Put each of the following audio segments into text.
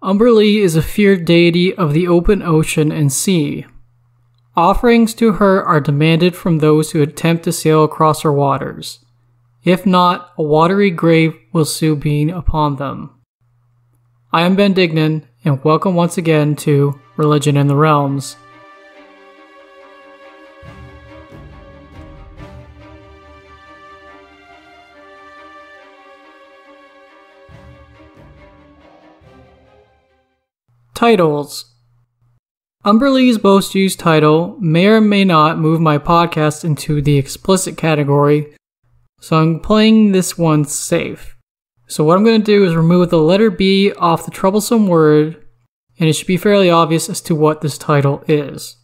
Umberlee is a feared deity of the open ocean and sea. Offerings to her are demanded from those who attempt to sail across her waters. If not, a watery grave will soon be upon them. I am Ben Dignan, and welcome once again to Religion in the Realms. Titles. Umberlee's most used title may or may not move my podcast into the explicit category, so I'm playing this one safe. So what I'm going to do is remove the letter B off the troublesome word, and it should be fairly obvious as to what this title is.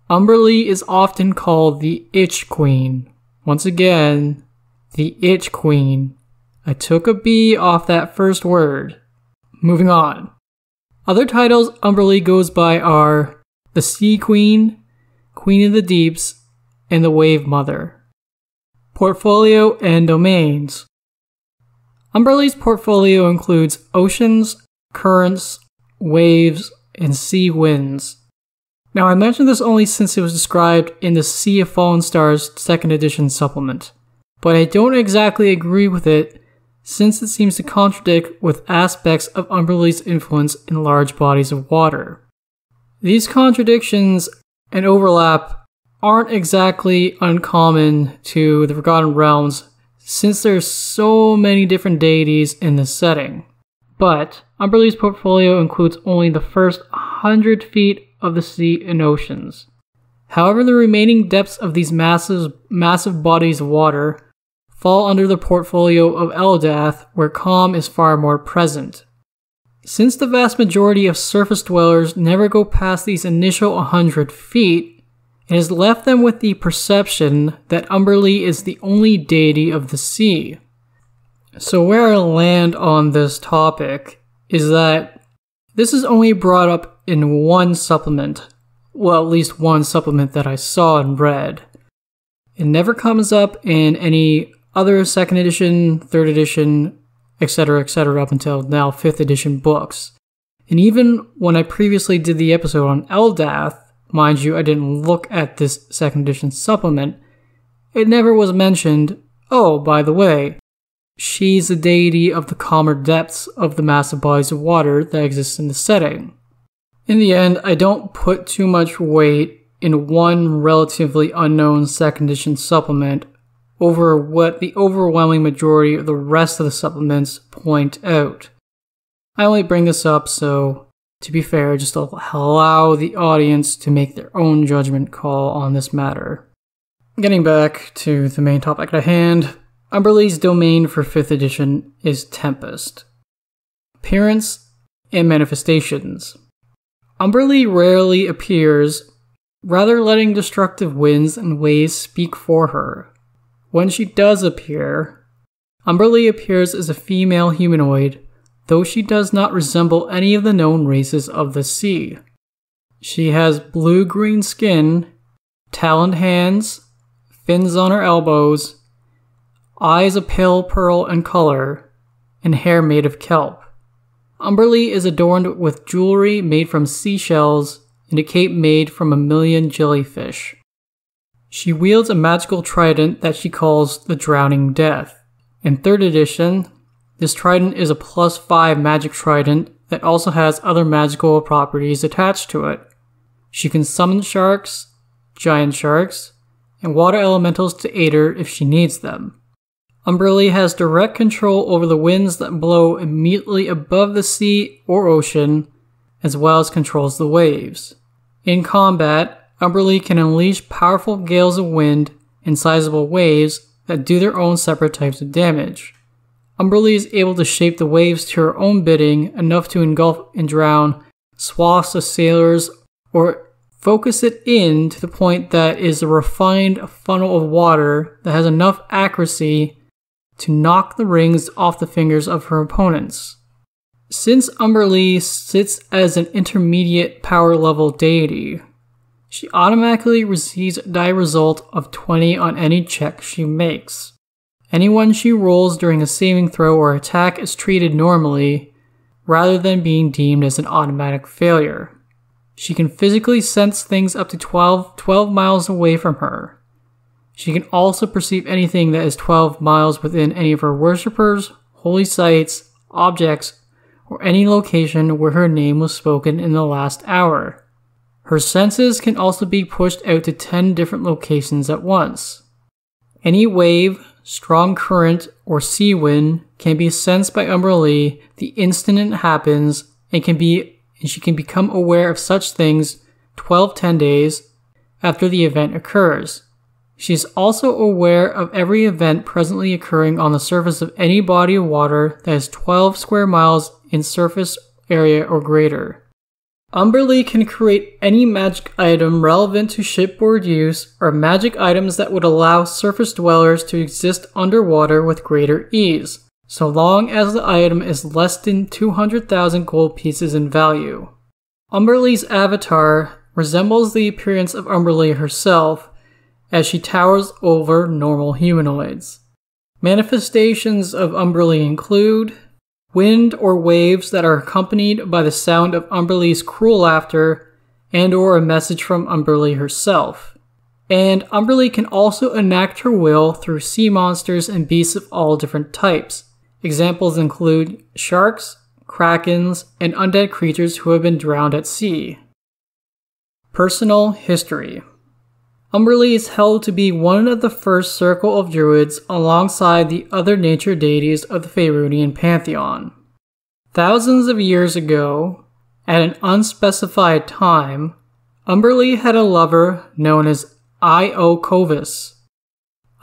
Umberlee is often called the Itch Queen. Once again, the Itch Queen. I took a B off that first word. Moving on. Other titles Umberlee goes by are the Sea Queen, Queen of the Deeps, and the Wave Mother. Portfolio and domains. Umberlee's portfolio includes oceans, currents, waves, and sea winds. Now I mentioned this only since it was described in the Sea of Fallen Stars 2nd edition supplement, but I don't exactly agree with it since it seems to contradict with aspects of Umberlee's influence in large bodies of water. These contradictions and overlap aren't exactly uncommon to the Forgotten Realms since there's so many different deities in this setting. But Umberlee's portfolio includes only the first 100 feet of the sea and oceans. However, the remaining depths of these massive bodies of water fall under the portfolio of Eldath, where calm is far more present. Since the vast majority of surface dwellers never go past these initial 100 feet, it has left them with the perception that Umberlee is the only deity of the sea. So where I land on this topic is that this is only brought up in one supplement, well, at least one supplement that I saw and read. It never comes up in any other 2nd edition, 3rd edition, etc., up until now 5th edition books. And even when I previously did the episode on Eldath, mind you, I didn't look at this 2nd edition supplement, it never was mentioned, oh, by the way, she's the deity of the calmer depths of the massive bodies of water that exist in the setting. In the end, I don't put too much weight in one relatively unknown 2nd edition supplement over what the overwhelming majority of the rest of the supplements point out. I only bring this up so, to be fair, just to allow the audience to make their own judgment call on this matter. Getting back to the main topic at hand, Umberlee's domain for 5th edition is Tempest. Appearance and manifestations. Umberlee rarely appears, rather letting destructive winds and waves speak for her. When she does appear, Umberlee appears as a female humanoid, though she does not resemble any of the known races of the sea. She has blue-green skin, taloned hands, fins on her elbows, eyes of pale pearl in color, and hair made of kelp. Umberlee is adorned with jewelry made from seashells and a cape made from 1,000,000 jellyfish. She wields a magical trident that she calls the Drowning Death. In 3rd edition, this trident is a +5 magic trident that also has other magical properties attached to it. She can summon sharks, giant sharks, and water elementals to aid her if she needs them. Umberlee has direct control over the winds that blow immediately above the sea or ocean, as well as controls the waves. In combat, Umberlee can unleash powerful gales of wind and sizable waves that do their own separate types of damage. Umberlee is able to shape the waves to her own bidding, enough to engulf and drown swaths of sailors, or focus it in to the point that is a refined funnel of water that has enough accuracy to knock the rings off the fingers of her opponents. Since Umberlee sits as an intermediate power level deity, she automatically receives a die result of 20 on any check she makes. Anyone she rolls during a saving throw or attack is treated normally, rather than being deemed as an automatic failure. She can physically sense things up to 12 miles away from her. She can also perceive anything that is 12 miles within any of her worshippers, holy sites, objects, or any location where her name was spoken in the last hour. Her senses can also be pushed out to 10 different locations at once. Any wave, strong current, or sea wind can be sensed by Umberlee the instant it happens, and she can become aware of such things 10 days after the event occurs. She is also aware of every event presently occurring on the surface of any body of water that is 12 square miles in surface area or greater. Umberlee can create any magic item relevant to shipboard use or magic items that would allow surface dwellers to exist underwater with greater ease, so long as the item is less than 200,000 gold pieces in value. Umberlee's avatar resembles the appearance of Umberlee herself, as she towers over normal humanoids. Manifestations of Umberlee include wind or waves that are accompanied by the sound of Umberlee's cruel laughter and or a message from Umberlee herself. And Umberlee can also enact her will through sea monsters and beasts of all different types. Examples include sharks, krakens, and undead creatures who have been drowned at sea. Personal history. Umberlee is held to be one of the first circle of druids alongside the other nature deities of the Faerûnian Pantheon. Thousands of years ago, at an unspecified time, Umberlee had a lover known as Iokovis.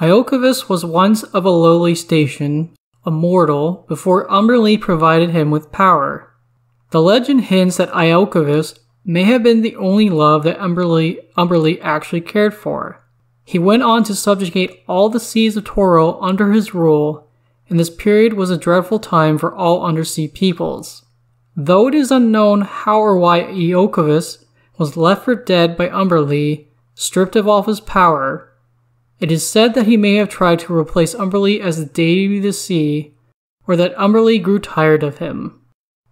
Iokovis was once of a lowly station, a mortal, before Umberlee provided him with power. The legend hints that Iokovis may have been the only love that Umberlee actually cared for. He went on to subjugate all the seas of Toril under his rule, and this period was a dreadful time for all undersea peoples. Though it is unknown how or why Iokovis was left for dead by Umberlee, stripped of all of his power, it is said that he may have tried to replace Umberlee as the deity of the sea, or that Umberlee grew tired of him.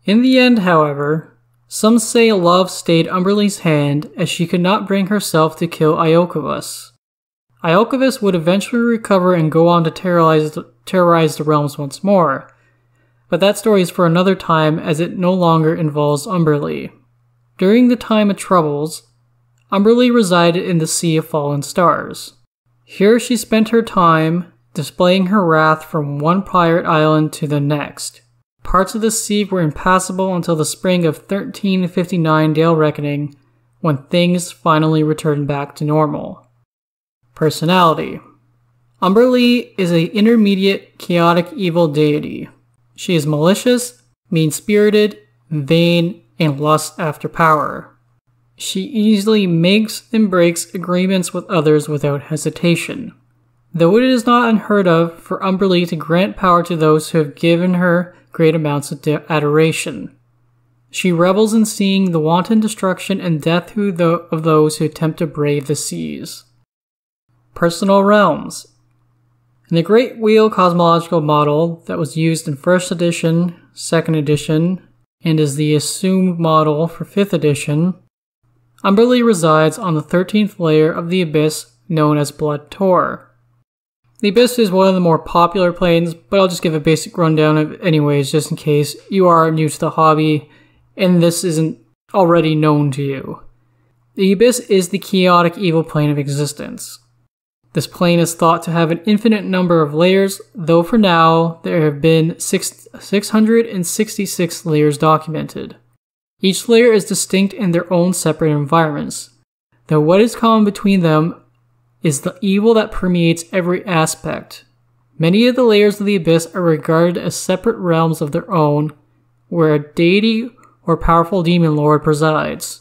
In the end, however, some say love stayed Umberlee's hand as she could not bring herself to kill Iokovis. Iokovis would eventually recover and go on to terrorize the realms once more, but that story is for another time as it no longer involves Umberlee. During the time of troubles, Umberlee resided in the Sea of Fallen Stars. Here she spent her time displaying her wrath from one pirate island to the next. Parts of the sea were impassable until the spring of 1359 Dale Reckoning, when things finally returned back to normal. Personality. Umberlee is an intermediate, chaotic evil deity. She is malicious, mean-spirited, vain, and lusts after power. She easily makes and breaks agreements with others without hesitation. Though it is not unheard of for Umberlee to grant power to those who have given her great amounts of adoration. She revels in seeing the wanton destruction and death of those who attempt to brave the seas. Personal realms. In the Great Wheel cosmological model that was used in 1st edition, 2nd edition, and is the assumed model for 5th edition, Umberlee resides on the 13th layer of the Abyss known as Blood Tor. The Abyss is one of the more popular planes, but I'll just give a basic rundown of it anyways, just in case you are new to the hobby and this isn't already known to you. The Abyss is the chaotic evil plane of existence. This plane is thought to have an infinite number of layers, though for now there have been 666 layers documented. Each layer is distinct in their own separate environments, though what is common between them is the evil that permeates every aspect. Many of the layers of the Abyss are regarded as separate realms of their own, where a deity or powerful demon lord presides.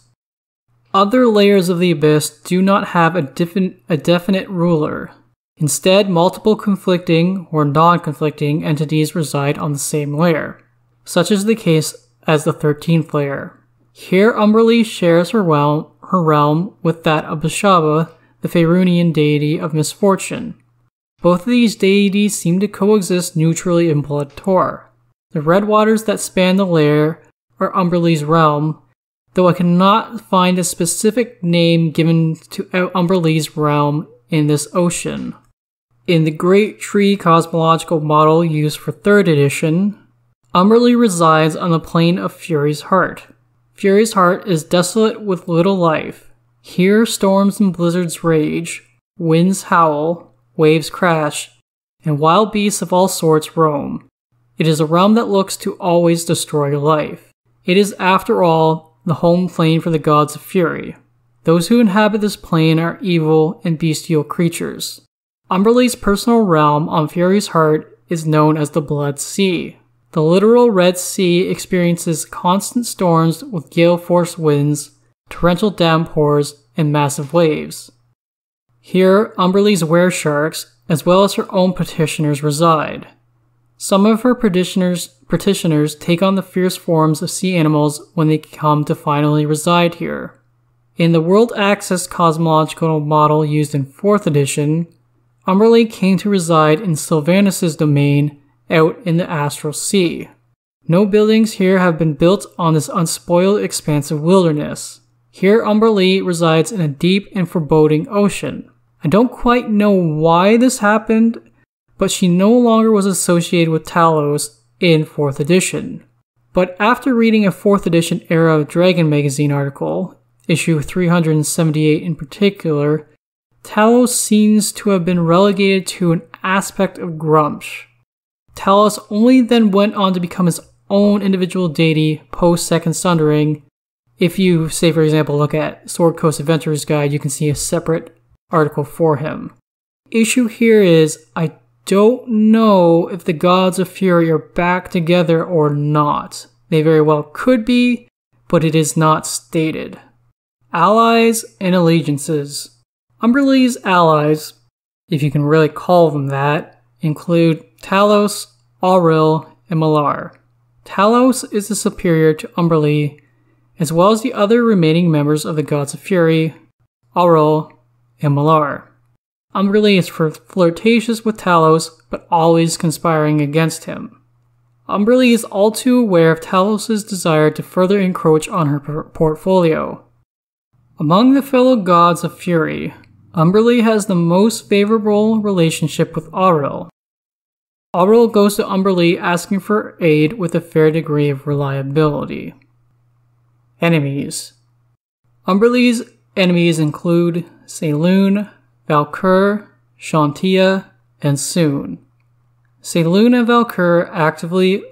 Other layers of the Abyss do not have a definite ruler. Instead, multiple conflicting or non-conflicting entities reside on the same layer, such is the case as the 13th layer. Here Umberlee shares her realm with that of Bashaba, the Faerûnian deity of misfortune. Both of these deities seem to coexist neutrally in Blood Tor. The red waters that span the lair are Umberlee's realm, though I cannot find a specific name given to Umberlee's realm in this ocean. In the Great Tree cosmological model used for 3rd edition, Umberlee resides on the plane of Fury's Heart. Fury's Heart is desolate with little life. Here storms and blizzards rage, winds howl, waves crash, and wild beasts of all sorts roam. It is a realm that looks to always destroy life. It is, after all, the home plane for the gods of fury. Those who inhabit this plane are evil and bestial creatures. Umberlee's personal realm on Fury's Heart is known as the Blood Sea. The literal Red Sea experiences constant storms with gale-force winds, torrential downpours, and massive waves. Here, Umberlee's were-sharks, as well as her own petitioners, reside. Some of her petitioners take on the fierce forms of sea animals when they come to finally reside here. In the World Access cosmological model used in 4th edition, Umberlee came to reside in Sylvanas' domain out in the Astral Sea. No buildings here have been built on this unspoiled expansive wilderness. Here Umberlee resides in a deep and foreboding ocean. I don't quite know why this happened, but she no longer was associated with Talos in 4th edition. But after reading a 4th edition Era of Dragon magazine article, issue 378 in particular, Talos seems to have been relegated to an aspect of Grumsh. Talos only then went on to become his own individual deity post-Second Sundering. If you, say for example, look at Sword Coast Adventurer's Guide, you can see a separate article for him. Issue here is, I don't know if the gods of fury are back together or not. They very well could be, but it is not stated. Allies and allegiances. Umberlee's allies, if you can really call them that, include Talos, Auril, and Malar. Talos is the superior to Umberlee, as well as the other remaining members of the Gods of Fury, Auril, and Malar. Umberlee is flirtatious with Talos, but always conspiring against him. Umberlee is all too aware of Talos' desire to further encroach on her portfolio. Among the fellow Gods of Fury, Umberlee has the most favorable relationship with Auril. Auril goes to Umberlee asking for aid with a fair degree of reliability. Enemies. Umberlee's enemies include Saloon, Valkyr, Shantia, and Soon. Saloon and Valkyr actively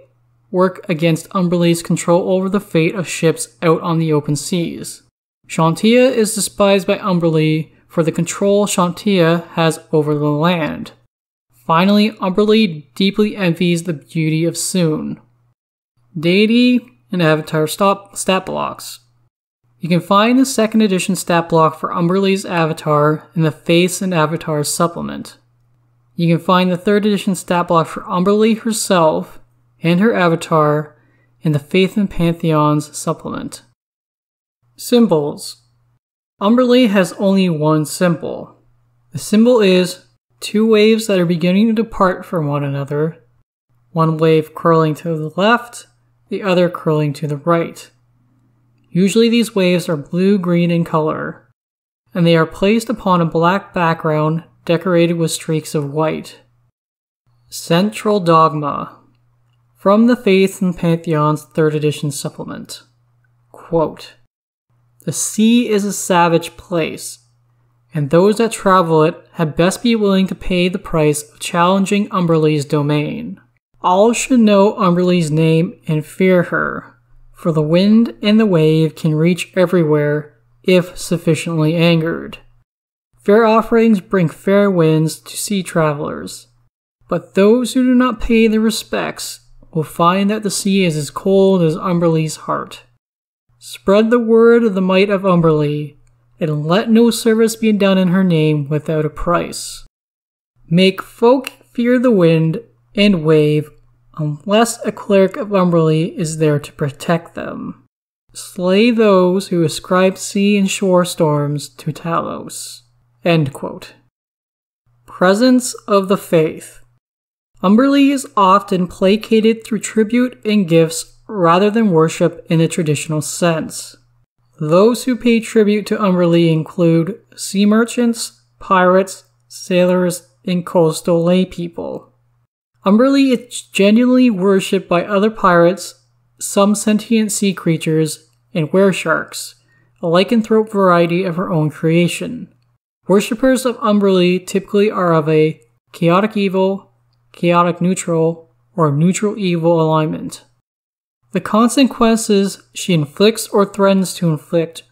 work against Umberlee's control over the fate of ships out on the open seas. Shantia is despised by Umberlee for the control Shantia has over the land. Finally, Umberlee deeply envies the beauty of Soon. Deity and Avatar stat blocks. You can find the 2nd edition stat block for Umberlee's Avatar in the Faiths and Avatars supplement. You can find the 3rd edition stat block for Umberlee herself and her Avatar in the Faerûnian Pantheon's supplement. Symbols. Umberlee has only one symbol. The symbol is 2 waves that are beginning to depart from one another, one wave curling to the left, the other curling to the right. Usually these waves are blue-green in color, and they are placed upon a black background decorated with streaks of white. Central Dogma. From the Faerûnian Pantheon's 3rd edition supplement. Quote, "The sea is a savage place, and those that travel it had best be willing to pay the price of challenging Umberlee's domain. All should know Umberlee's name and fear her, for the wind and the wave can reach everywhere if sufficiently angered. Fair offerings bring fair winds to sea travelers, but those who do not pay their respects will find that the sea is as cold as Umberlee's heart. Spread the word of the might of Umberlee, and let no service be done in her name without a price. Make folk fear the wind and wave, unless a cleric of Umberlee is there to protect them. Slay those who ascribe sea and shore storms to Talos." End quote. Presence of the Faith. Umberlee is often placated through tribute and gifts rather than worship in the traditional sense. Those who pay tribute to Umberlee include sea merchants, pirates, sailors, and coastal lay people. Umberlee is genuinely worshipped by other pirates, some sentient sea creatures, and weresharks, a lycanthrope variety of her own creation. Worshippers of Umberlee typically are of a chaotic evil, chaotic neutral, or neutral evil alignment. The consequences she inflicts or threatens to inflict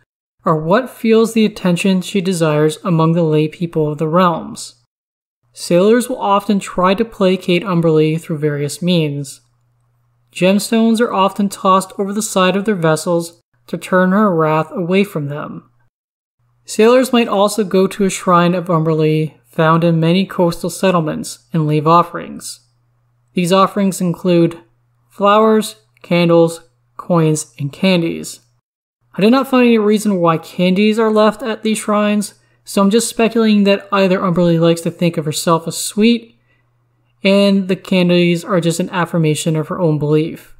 are what fuels the attention she desires among the lay people of the realms. Sailors will often try to placate Umberlee through various means. Gemstones are often tossed over the side of their vessels to turn her wrath away from them. Sailors might also go to a shrine of Umberlee found in many coastal settlements and leave offerings. These offerings include flowers, candles, coins, and candies. I did not find any reason why candies are left at these shrines, so I'm just speculating that either Umberlee likes to think of herself as sweet, and the candies are just an affirmation of her own belief.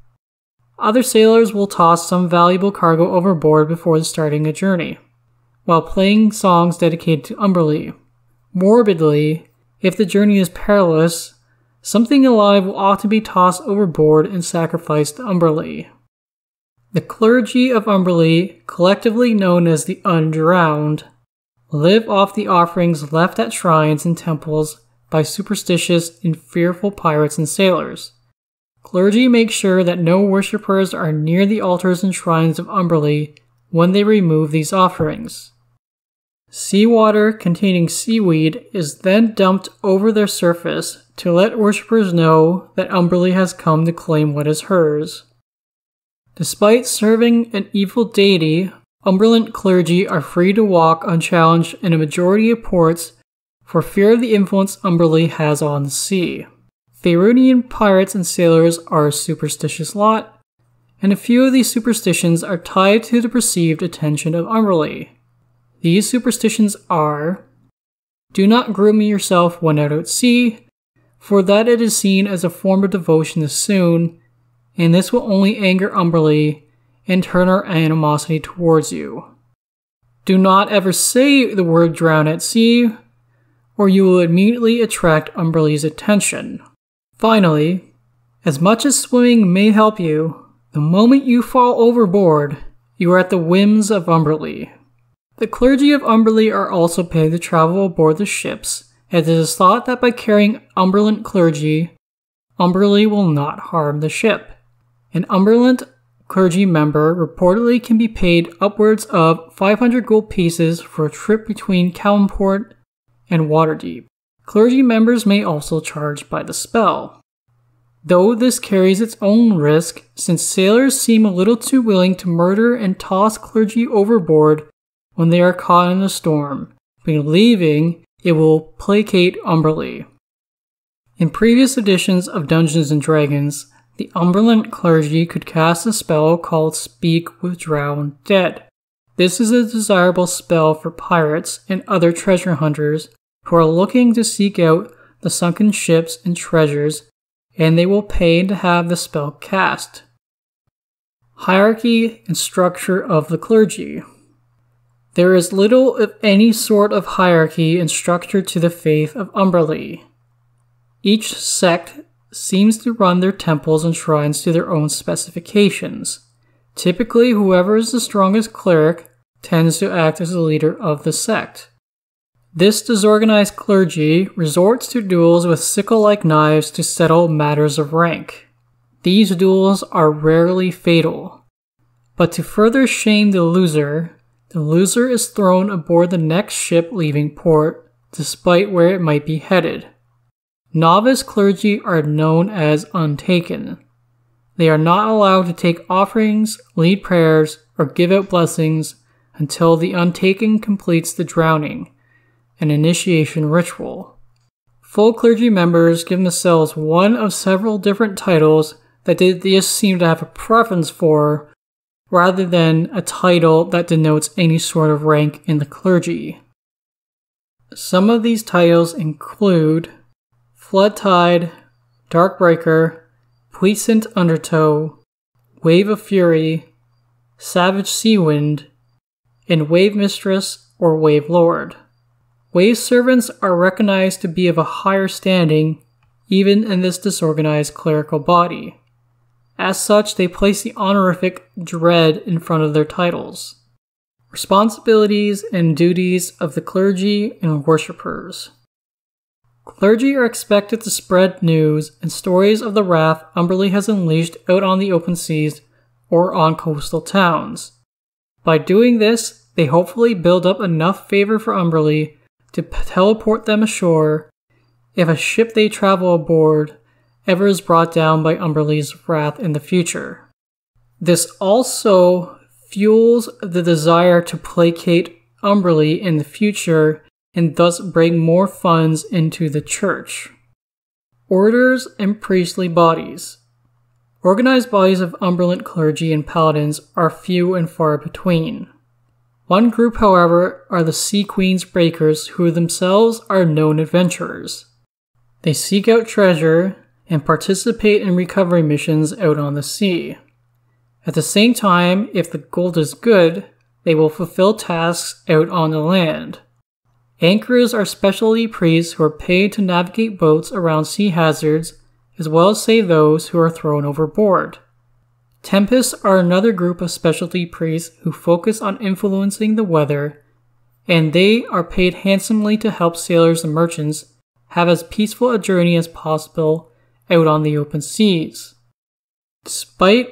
Other sailors will toss some valuable cargo overboard before starting a journey, while playing songs dedicated to Umberlee. Morbidly, if the journey is perilous, something alive will often be tossed overboard and sacrificed to Umberlee. The clergy of Umberlee, collectively known as the Undrowned, live off the offerings left at shrines and temples by superstitious and fearful pirates and sailors. Clergy make sure that no worshippers are near the altars and shrines of Umberlee when they remove these offerings. Seawater containing seaweed is then dumped over their surface to let worshippers know that Umberlee has come to claim what is hers. Despite serving an evil deity, Umberland clergy are free to walk unchallenged in a majority of ports for fear of the influence Umberlee has on the sea. Faerûnian pirates and sailors are a superstitious lot, and a few of these superstitions are tied to the perceived attention of Umberlee. These superstitions are: do not groom yourself when out at sea, for that it is seen as a form of devotion to Soon, and this will only anger Umberlee and turn her animosity towards you. Do not ever say the word drown at sea, or you will immediately attract Umberlee's attention. Finally, as much as swimming may help you, the moment you fall overboard, you are at the whims of Umberlee. The clergy of Umberlee are also paid to travel aboard the ships, as it is thought that by carrying Umberland clergy, Umberlee will not harm the ship. An Umberland clergy member reportedly can be paid upwards of 500 gold pieces for a trip between Calmport and Waterdeep. Clergy members may also charge by the spell, though this carries its own risk since sailors seem a little too willing to murder and toss clergy overboard when they are caught in a storm, believing it will placate Umberlee. In previous editions of Dungeons & Dragons, the Umberland clergy could cast a spell called Speak with Drowned Dead. This is a desirable spell for pirates and other treasure hunters who are looking to seek out the sunken ships and treasures, and they will pay to have the spell cast. Hierarchy and structure of the clergy. There is little if any sort of hierarchy and structure to the faith of Umberlee. Each sect seems to run their temples and shrines to their own specifications. Typically, whoever is the strongest cleric tends to act as the leader of the sect. This disorganized clergy resorts to duels with sickle-like knives to settle matters of rank. These duels are rarely fatal, but to further shame the loser is thrown aboard the next ship leaving port, despite where it might be headed. Novice clergy are known as untaken. They are not allowed to take offerings, lead prayers, or give out blessings until the untaken completes the drowning, an initiation ritual. Full clergy members give themselves one of several different titles that they just seem to have a preference for, rather than a title that denotes any sort of rank in the clergy. Some of these titles include Floodtide, Darkbreaker, Puissant Undertow, Wave of Fury, Savage Seawind, and Wave Mistress or Wave Lord. Wave servants are recognized to be of a higher standing even in this disorganized clerical body. As such, they place the honorific Dread in front of their titles. Responsibilities and duties of the clergy and worshippers. Clergy are expected to spread news and stories of the wrath Umberlee has unleashed out on the open seas or on coastal towns. By doing this, they hopefully build up enough favor for Umberlee to teleport them ashore if a ship they travel aboard ever is brought down by Umberlee's wrath in the future. This also fuels the desire to placate Umberlee in the future and thus bring more funds into the church. Orders and priestly bodies. Organized bodies of Umberland clergy and paladins are few and far between. One group, however, are the Sea Queen's Breakers, who themselves are known adventurers. They seek out treasure and participate in recovery missions out on the sea. At the same time, if the gold is good, they will fulfill tasks out on the land. Anchorers are specialty priests who are paid to navigate boats around sea hazards, as well as save those who are thrown overboard. Tempests are another group of specialty priests who focus on influencing the weather, and they are paid handsomely to help sailors and merchants have as peaceful a journey as possible out on the open seas. Despite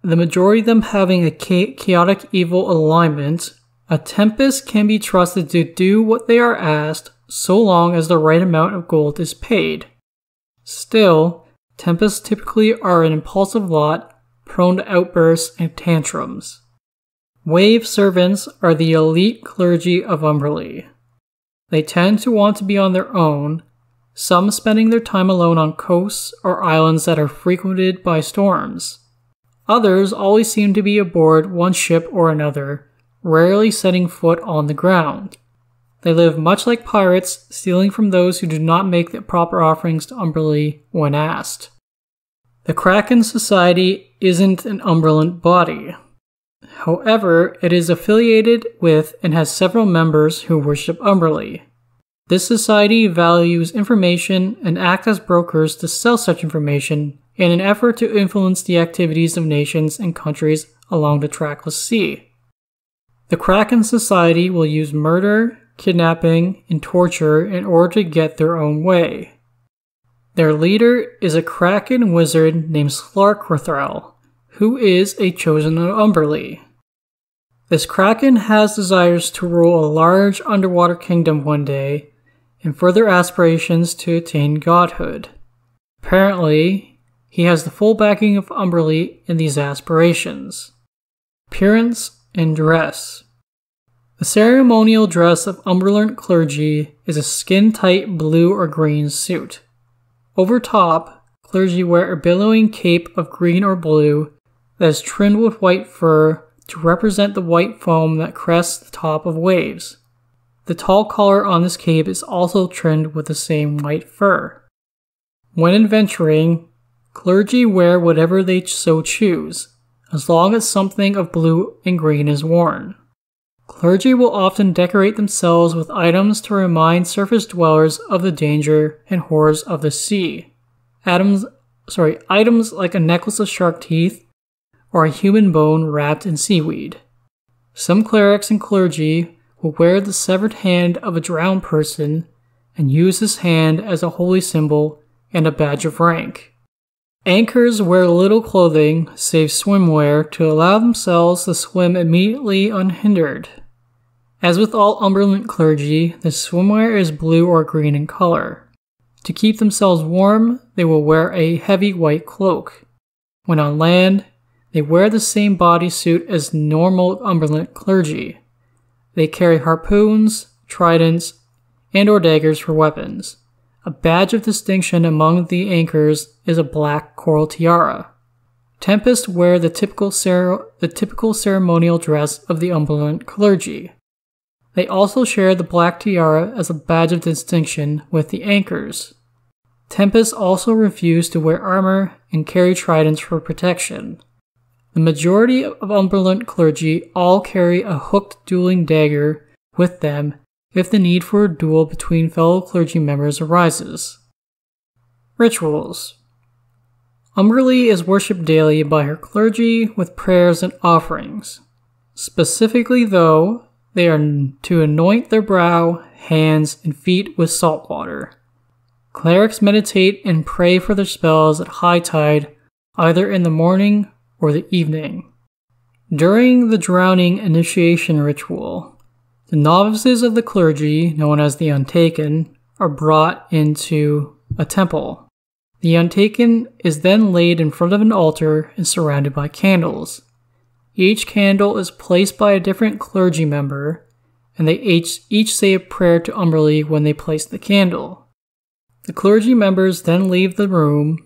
the majority of them having a chaotic evil alignment, a Tempest can be trusted to do what they are asked so long as the right amount of gold is paid. Still, Tempests typically are an impulsive lot, prone to outbursts and tantrums. Wave servants are the elite clergy of Umberlee. They tend to want to be on their own, some spending their time alone on coasts or islands that are frequented by storms. Others always seem to be aboard one ship or another, rarely setting foot on the ground. They live much like pirates, stealing from those who do not make the proper offerings to Umberlee when asked. The Kraken Society isn't an Umberland body. However, it is affiliated with and has several members who worship Umberlee. This society values information and act as brokers to sell such information in an effort to influence the activities of nations and countries along the trackless sea. The Kraken Society will use murder, kidnapping, and torture in order to get their own way. Their leader is a Kraken wizard named Slarkrothrel, who is a chosen of Umberlee. This Kraken has desires to rule a large underwater kingdom one day, and further aspirations to attain godhood. Apparently, he has the full backing of Umberlee in these aspirations. Appearance and dress. The ceremonial dress of Umberland clergy is a skin-tight blue or green suit. Over top, clergy wear a billowing cape of green or blue that is trimmed with white fur to represent the white foam that crests the top of waves. The tall collar on this cape is also trimmed with the same white fur. When adventuring, clergy wear whatever they so choose, as long as something of blue and green is worn. Clergy will often decorate themselves with items to remind surface dwellers of the danger and horrors of the sea. Items like a necklace of shark teeth or a human bone wrapped in seaweed. Some clerics and clergy will wear the severed hand of a drowned person and use this hand as a holy symbol and a badge of rank. Anchors wear little clothing save swimwear to allow themselves to swim immediately unhindered. As with all Umberland clergy, the swimwear is blue or green in color. To keep themselves warm, they will wear a heavy white cloak. When on land, they wear the same bodysuit as normal Umberland clergy. They carry harpoons, tridents, and/or daggers for weapons. A badge of distinction among the anchors is a black coral tiara. Tempests wear the typical ceremonial dress of the Umberland clergy. They also share the black tiara as a badge of distinction with the anchors. Tempests also refuse to wear armor and carry tridents for protection. The majority of Umberlee clergy all carry a hooked dueling dagger with them if the need for a duel between fellow clergy members arises. Rituals. Umberlee is worshipped daily by her clergy with prayers and offerings. Specifically, though, they are to anoint their brow, hands, and feet with salt water. Clerics meditate and pray for their spells at high tide, either in the morning or the evening. During the drowning initiation ritual, the novices of the clergy, known as the Untaken, are brought into a temple. The Untaken is then laid in front of an altar and surrounded by candles. Each candle is placed by a different clergy member, and they each say a prayer to Umberlee when they place the candle. The clergy members then leave the room,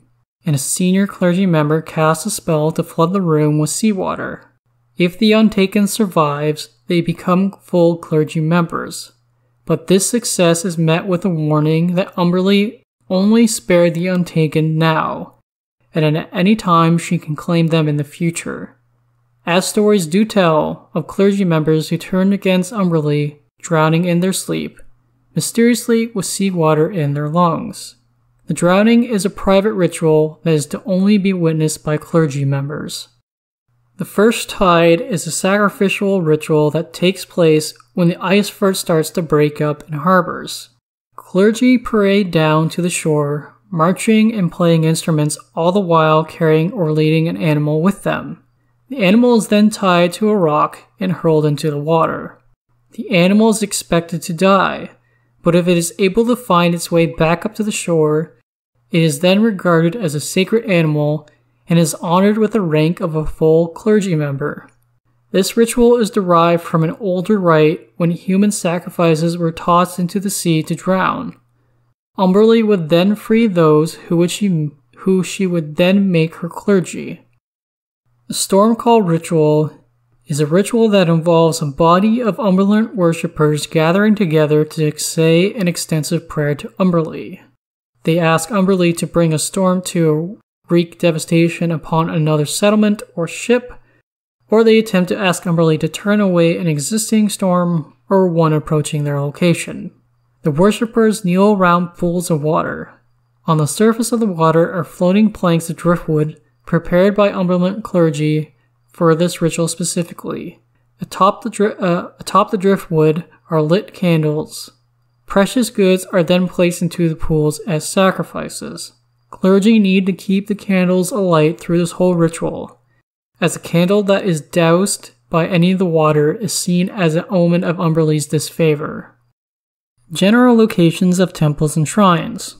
and a senior clergy member casts a spell to flood the room with seawater. If the Untaken survives, they become full clergy members, but this success is met with a warning that Umberlee only spared the Untaken now, and at any time she can claim them in the future. As stories do tell of clergy members who turned against Umberlee, drowning in their sleep, mysteriously with seawater in their lungs. The drowning is a private ritual that is to only be witnessed by clergy members. The first tide is a sacrificial ritual that takes place when the ice first starts to break up in harbors. Clergy parade down to the shore, marching and playing instruments, all the while carrying or leading an animal with them. The animal is then tied to a rock and hurled into the water. The animal is expected to die, but if it is able to find its way back up to the shore, it is then regarded as a sacred animal and is honored with the rank of a full clergy member. This ritual is derived from an older rite when human sacrifices were tossed into the sea to drown. Umberlee would then free those who she would then make her clergy. The Storm Call ritual is a ritual that involves a body of Umberlee worshippers gathering together to say an extensive prayer to Umberlee. They ask Umberlee to bring a storm to wreak devastation upon another settlement or ship, or they attempt to ask Umberlee to turn away an existing storm or one approaching their location. The worshippers kneel around pools of water. On the surface of the water are floating planks of driftwood prepared by Umberlee clergy for this ritual specifically. Atop the driftwood are lit candles. Precious goods are then placed into the pools as sacrifices. Clergy need to keep the candles alight through this whole ritual, as a candle that is doused by any of the water is seen as an omen of Umberlee's disfavor. General locations of temples and shrines.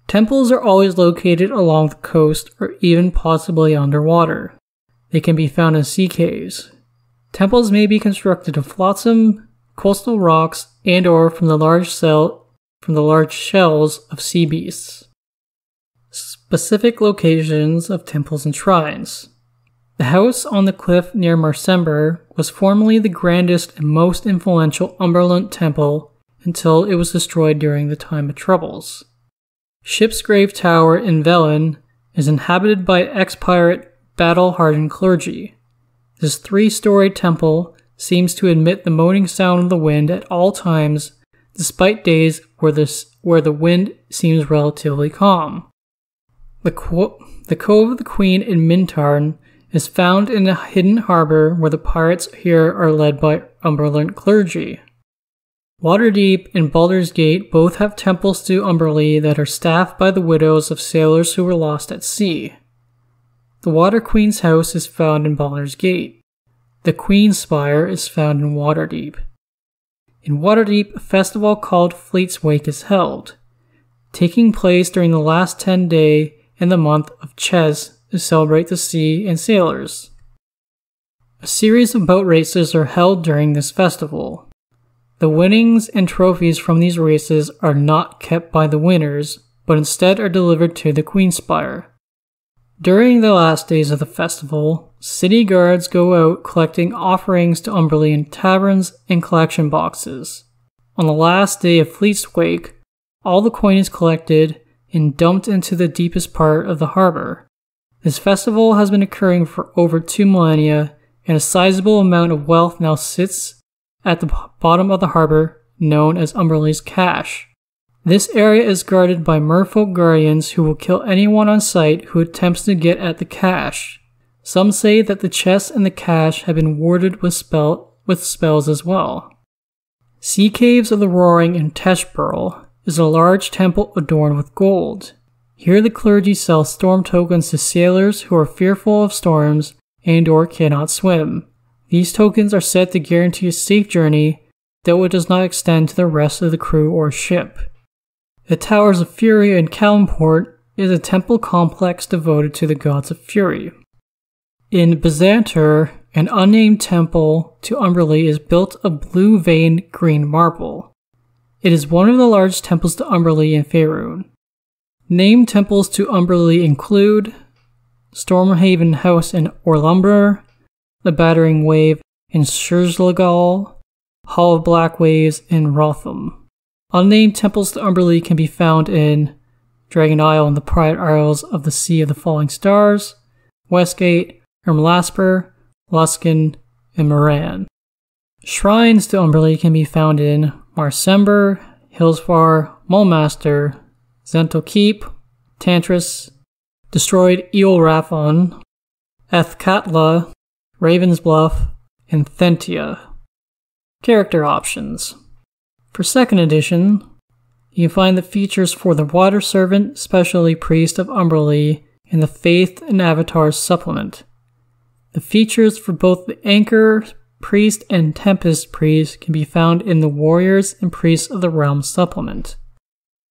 Temples are always located along the coast or even possibly underwater. They can be found in sea caves. Temples may be constructed of flotsam, coastal rocks, and or from the large shells of sea beasts. Specific locations of temples and shrines. The house on the cliff near Marsember was formerly the grandest and most influential Umberlee temple until it was destroyed during the time of troubles. Shipsgrave Tower in Velen is inhabited by ex-pirate, battle-hardened clergy. This 3-storied temple seems to emit the moaning sound of the wind at all times, despite days where the wind seems relatively calm. The Cove of the Queen in Mintarn is found in a hidden harbor where the pirates here are led by Umberlee clergy. Waterdeep and Baldur's Gate both have temples to Umberlee that are staffed by the widows of sailors who were lost at sea. The Water Queen's house is found in Baldur's Gate. The Queen's Spire is found in Waterdeep. In Waterdeep, a festival called Fleet's Wake is held, taking place during the last 10 days in the month of Ches to celebrate the sea and sailors. A series of boat races are held during this festival. The winnings and trophies from these races are not kept by the winners, but instead are delivered to the Queen's Spire. During the last days of the festival, city guards go out collecting offerings to Umberlee in taverns and collection boxes. On the last day of Fleet's Wake, all the coin is collected and dumped into the deepest part of the harbor. This festival has been occurring for over 2 millennia, and a sizable amount of wealth now sits at the bottom of the harbor, known as Umberlee's Cache. This area is guarded by merfolk guardians who will kill anyone on sight who attempts to get at the cache. Some say that the chests in the cache have been warded with spells as well. Sea Caves of the Roaring in Teshburl is a large temple adorned with gold. Here the clergy sell storm tokens to sailors who are fearful of storms and/or cannot swim. These tokens are said to guarantee a safe journey, though it does not extend to the rest of the crew or ship. The Towers of Fury in Kalimport is a temple complex devoted to the gods of fury. In Byzanter, an unnamed temple to Umberlee is built of blue-veined green marble. It is one of the largest temples to Umberlee in Faerûn. Named temples to Umberlee include Stormhaven House in Orlumbra, the Battering Wave in Sjurslegal, Hall of Black Waves in Rotham. Unnamed temples to Umberlee can be found in Dragon Isle and the Pride Isles of the Sea of the Falling Stars, Westgate, Ermlasper, Luskan, and Moran. Shrines to Umberlee can be found in Marsember, Hillsfar, Mulmaster, Zento Keep, Tantris, Destroyed Eolrathon, Ethkatla, Raven's Bluff, and Thentia. Character options. For 2nd edition, you can find the features for the Water Servant, Specialty Priest of Umberlee, in the Faith and Avatars supplement. The features for both the Anchor Priest and Tempest Priest can be found in the Warriors and Priests of the Realm supplement.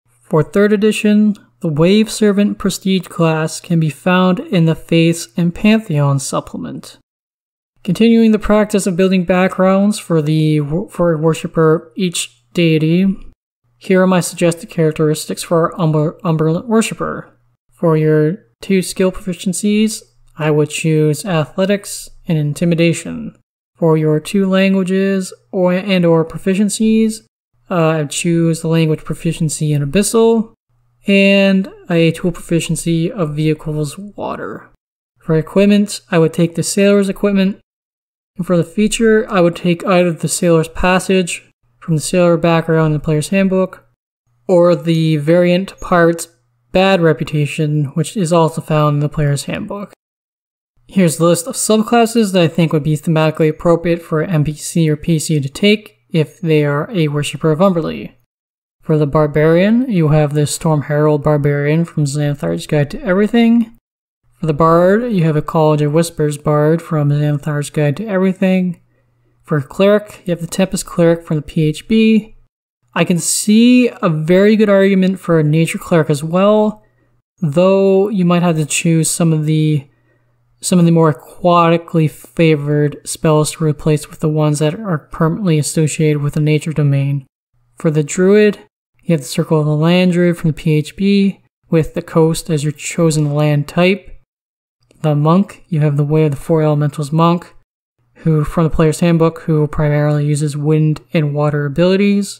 For 3rd edition, the Wave Servant Prestige class can be found in the Faiths and Pantheon supplement. Continuing the practice of building backgrounds for a worshipper each deity, here are my suggested characteristics for our Umberlee worshipper. For your 2 skill proficiencies, I would choose Athletics and Intimidation. For your 2 languages or proficiencies, I would choose the language proficiency in Abyssal and a tool proficiency of Vehicles Water. For equipment, I would take the Sailor's equipment, and for the feature, I would take either the Sailor's Passage from the Sailor background in the player's handbook, or the variant Pirate's Bad Reputation, which is also found in the player's handbook. Here's the list of subclasses that I think would be thematically appropriate for an NPC or PC to take if they are a worshipper of Umberlee. For the Barbarian, you have the Storm Herald Barbarian from Xanathar's Guide to Everything. For the Bard, you have a College of Whispers Bard from Xanathar's Guide to Everything. For Cleric, you have the Tempest Cleric from the PHB. I can see a very good argument for a Nature Cleric as well, though you might have to choose some of the more aquatically favored spells to replace with the ones that are permanently associated with the nature domain. For the Druid, you have the Circle of the Land Druid from the PHB, with the Coast as your chosen land type. The Monk, you have the Way of the Four Elementals Monk, who from the player's handbook, who primarily uses wind and water abilities.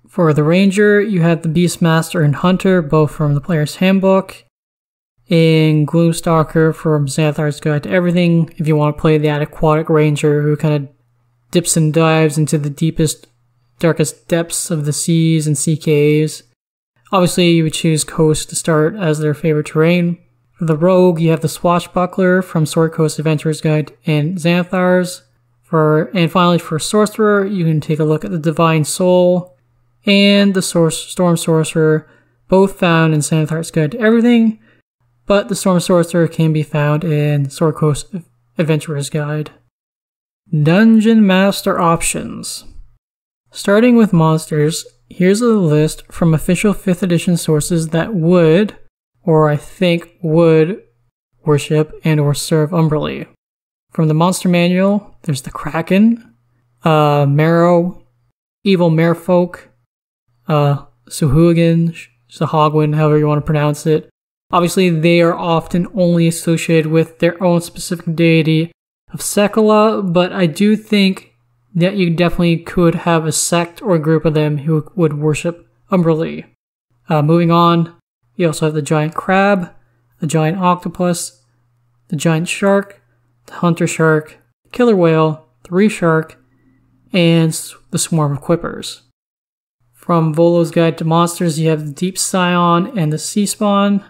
For the Ranger, you have the Beastmaster and Hunter, both from the player's handbook. In Gloomstalker from Xanathar's Guide to Everything, if you want to play that aquatic ranger who kind of dips and dives into the deepest, darkest depths of the seas and sea caves. Obviously, you would choose Coast to start as their favorite terrain. For the Rogue, you have the Swashbuckler from Sword Coast Adventurer's Guide and Xanathar's. And finally, for Sorcerer, you can take a look at the Divine Soul and the Storm Sorcerer, both found in Xanathar's Guide to Everything, but the Storm Sorcerer can be found in Sword Coast Adventurer's Guide. Dungeon Master Options. Starting with monsters, here's a list from official 5th edition sources that would, or I think would, worship and or serve Umberlee. From the Monster Manual, there's the Kraken, Marrow, Evil Merfolk, Suhugan, Sahagwin, however you want to pronounce it. Obviously, they are often only associated with their own specific deity of Sekala, but I do think that you definitely could have a sect or a group of them who would worship Umberlee. Moving on, You also have the giant crab, the giant octopus, the giant shark, the hunter shark, killer whale, the reef shark, and the swarm of quippers. From Volo's Guide to Monsters, you have the deep scion and the sea spawn.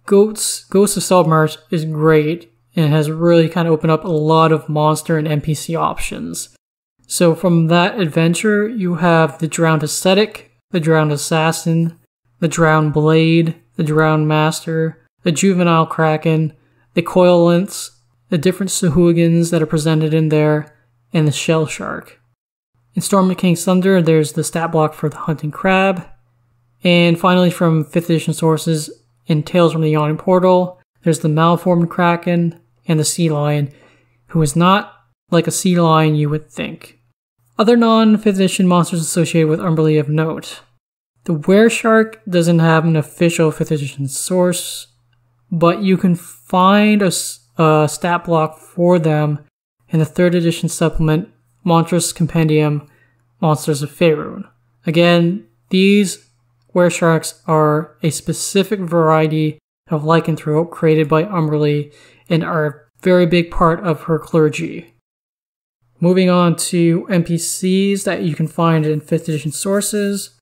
Ghost of Saltmarsh is great and has really kind of opened up a lot of monster and NPC options. So from that adventure, you have the drowned ascetic, the drowned assassin, the drowned blade, the drowned master, the juvenile kraken, the coil lynx, the different Sahuagins that are presented in there, and the shell shark. In Storm of King's Thunder, there's the stat block for the hunting crab. And finally, from 5th edition sources, in Tales from the Yawning Portal, there's the malformed kraken and the sea lion, who is not like a sea lion you would think. Other non-5th edition monsters associated with Umberlee of note. The wereshark doesn't have an official 5th edition source, but you can find a stat block for them in the 3rd edition supplement, Monstrous Compendium, Monsters of Faerûn. Again, these weresharks are a specific variety of lycanthrope created by Umberlee and are a very big part of her clergy. Moving on to NPCs that you can find in 5th edition sources.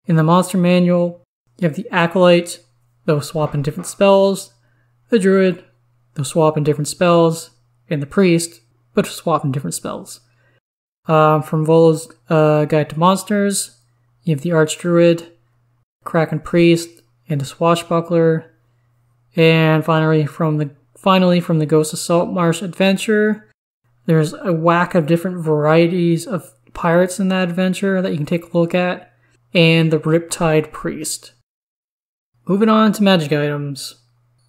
In the monster manual, you have the Acolyte, they'll swap in different spells, the Druid, they'll swap in different spells, and the Priest, but swap in different spells. From Volo's Guide to Monsters, you have the Archdruid, Kraken Priest, and the Swashbuckler. And finally, from the Ghost of Saltmarsh adventure, there's a whack of different varieties of pirates in that adventure that you can take a look at, and the Riptide Priest. Moving on to magic items.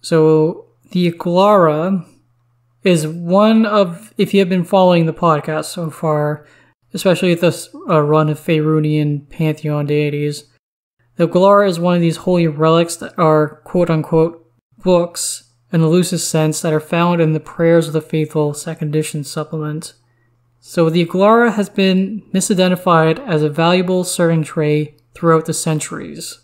So, the Glara is one of, if you have been following the podcast so far, especially with this run of Faerûnian Pantheon deities, the Glara is one of these holy relics that are quote-unquote books in the loosest sense that are found in the Prayers of the Faithful 2nd edition supplement. So the Glara has been misidentified as a valuable serving tray throughout the centuries.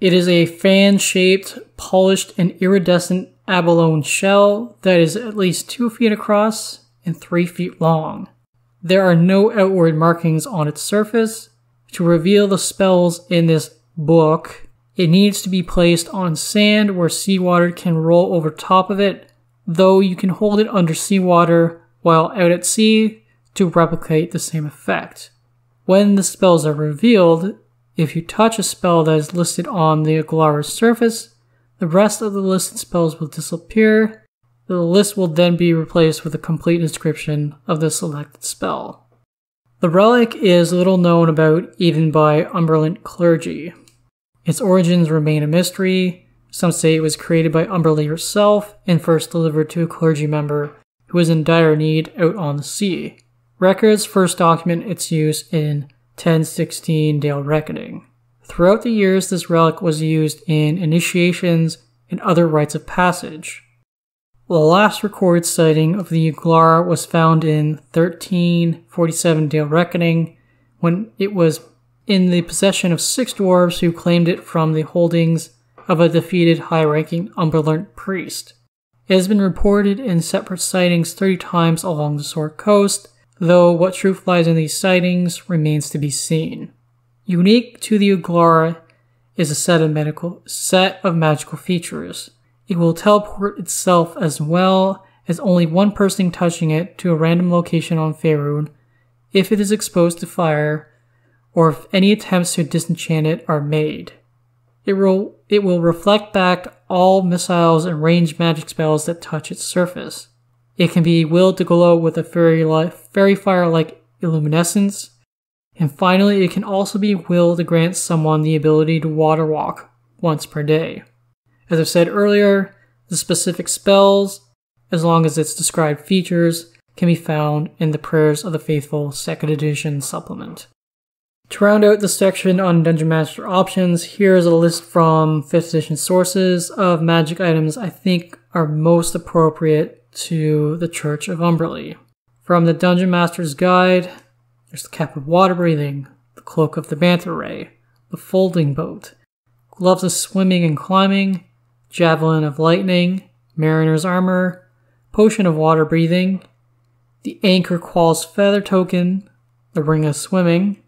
It is a fan-shaped, polished, and iridescent abalone shell that is at least 2 feet across and 3 feet long. There are no outward markings on its surface. To reveal the spells in this book, it needs to be placed on sand where seawater can roll over top of it, though you can hold it under seawater while out at sea to replicate the same effect. When the spells are revealed, if you touch a spell that is listed on the Glara's surface, the rest of the listed spells will disappear. The list will then be replaced with a complete description of the selected spell. The relic is little known about even by Umberlee clergy. Its origins remain a mystery. Some say it was created by Umberlee herself and first delivered to a clergy member who was in dire need out on the sea. Records first document its use in 1016 Dale Reckoning. Throughout the years, this relic was used in initiations and other rites of passage. The last recorded sighting of the Glara was found in 1347 Dale Reckoning, when it was in the possession of 6 dwarves who claimed it from the holdings of a defeated high-ranking Umberlee priest. It has been reported in separate sightings 30 times along the Sword Coast, though what truth lies in these sightings remains to be seen. Unique to the Glara is a set of magical features. It will teleport itself as well as only one person touching it to a random location on Faerûn if it is exposed to fire or if any attempts to disenchant it are made. It will reflect back all missiles and ranged magic spells that touch its surface. It can be willed to glow with a fairy fire-like illuminescence, and finally it can also be willed to grant someone the ability to water walk once per day. As I've said earlier, the specific spells, as long as its described features, can be found in the Prayers of the Faithful 2nd edition supplement. To round out the section on Dungeon Master options, here is a list from 5th edition sources of magic items I think are most appropriate to the Church of Umberlee. From the Dungeon Master's Guide, there's the Cap of Water Breathing, the Cloak of the Manta Ray, the Folding Boat, gloves of swimming and climbing, javelin of lightning, mariner's armor, potion of water breathing, the anchor qual's feather token, the ring of swimming,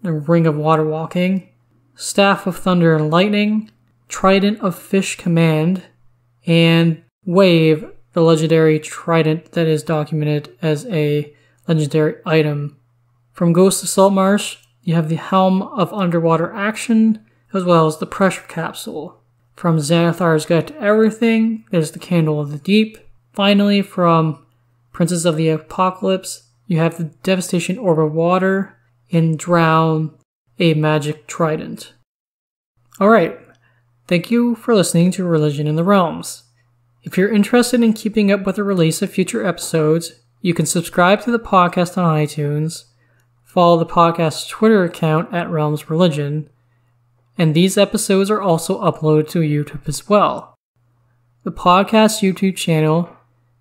the ring of water walking, staff of thunder and lightning, trident of fish command, and wave, the legendary trident that is documented as a legendary item. From Ghost of Saltmarsh, you have the helm of underwater action, as well as the pressure capsule. From Xanathar's Guide to Everything, there's the Candle of the Deep. Finally, from Princess of the Apocalypse, you have the Devastation Orb of Water, and Drown, a magic trident. Alright, thank you for listening to Religion in the Realms. If you're interested in keeping up with the release of future episodes, you can subscribe to the podcast on iTunes, follow the podcast's Twitter account at Realms Religion, and these episodes are also uploaded to YouTube as well. The podcast's YouTube channel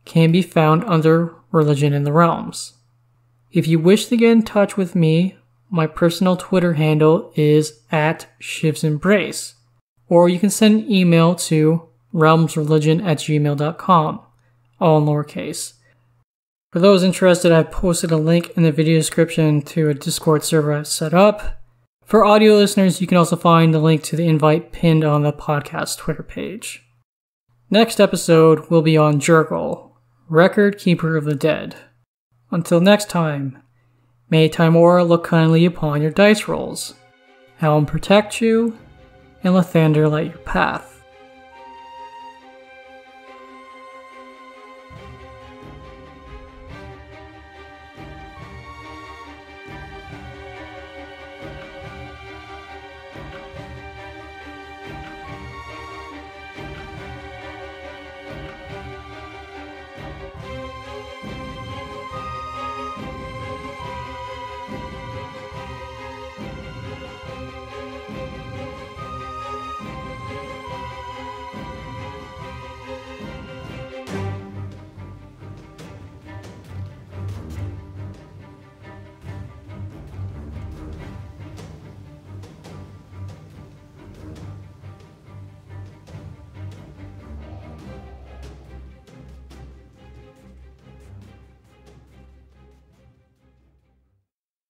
can be found under Religion in the Realms. If you wish to get in touch with me, my personal Twitter handle is @ShivsEmbrace, or you can send an email to realmsreligion@gmail.com, all in lowercase. For those interested, I've posted a link in the video description to a Discord server I've set up. For audio listeners, you can also find the link to the invite pinned on the podcast Twitter page. Next episode will be on Jurgle, Record Keeper of the Dead. Until next time, may Timora look kindly upon your dice rolls, Helm protect you, and Lathander light your path.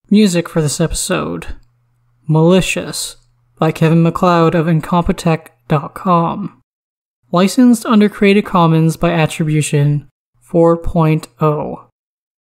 Music for this episode: Malicious by Kevin MacLeod of Incompetech.com. Licensed under Creative Commons by Attribution 4.0.